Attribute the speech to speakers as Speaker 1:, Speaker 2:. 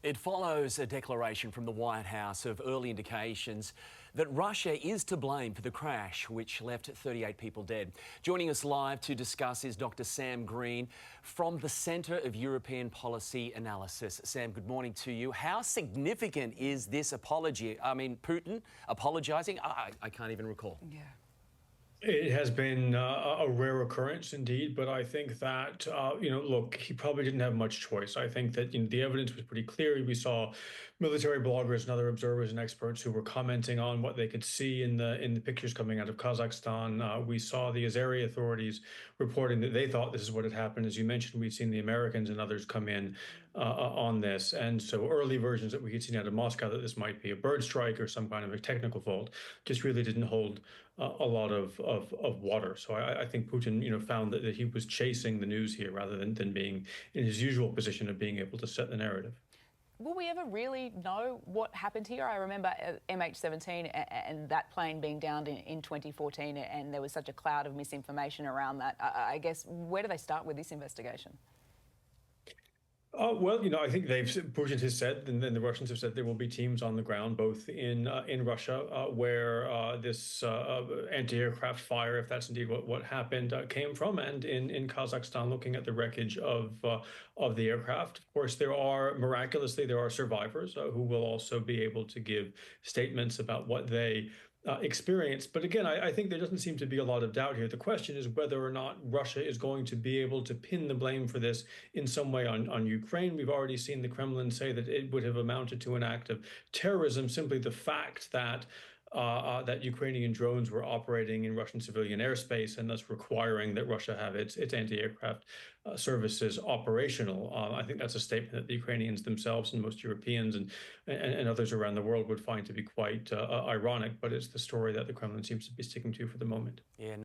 Speaker 1: It follows a declaration from the White House of early indications that Russia is to blame for the crash, which left 38 people dead. Joining us live to discuss is Dr. Sam Greene from the Centre of European Policy Analysis. Sam, good morning to you. How significant is this apology? I mean, Putin apologising? I can't even recall.
Speaker 2: Yeah.
Speaker 3: It has been a rare occurrence indeed, but I think that, look, he probably didn't have much choice. I think that the evidence was pretty clear. We saw military bloggers and other observers and experts who were commenting on what they could see in the pictures coming out of Kazakhstan. We saw the Azeri authorities reporting that they thought this is what had happened. As you mentioned, we've seen the Americans and others come in on this. And so early versions that we had seen out of Moscow that this might be a bird strike or some kind of a technical fault just really didn't hold a lot of water. So I think Putin, found that he was chasing the news here rather than being in his usual position of being able to set the narrative.
Speaker 2: Will we ever really know what happened here? I remember MH17 and that plane being downed in 2014, and there was such a cloud of misinformation around that. I guess, where do they start with this investigation?
Speaker 3: Well, I think Putin has said, and then the Russians have said there will be teams on the ground, both in Russia, where this anti-aircraft fire, if that's indeed what happened, came from, and in Kazakhstan, looking at the wreckage of the aircraft. Of course, miraculously there are survivors who will also be able to give statements about what they experience. But again, I think there doesn't seem to be a lot of doubt here. The question is whether or not Russia is going to be able to pin the blame for this in some way on Ukraine. We've already seen the Kremlin say that it would have amounted to an act of terrorism, simply the fact that Ukrainian drones were operating in Russian civilian airspace and thus requiring that Russia have its anti-aircraft services operational. I think that's a statement that the Ukrainians themselves and most Europeans and others around the world would find to be quite ironic, but it's the story that the Kremlin seems to be sticking to for the moment.
Speaker 1: Yeah.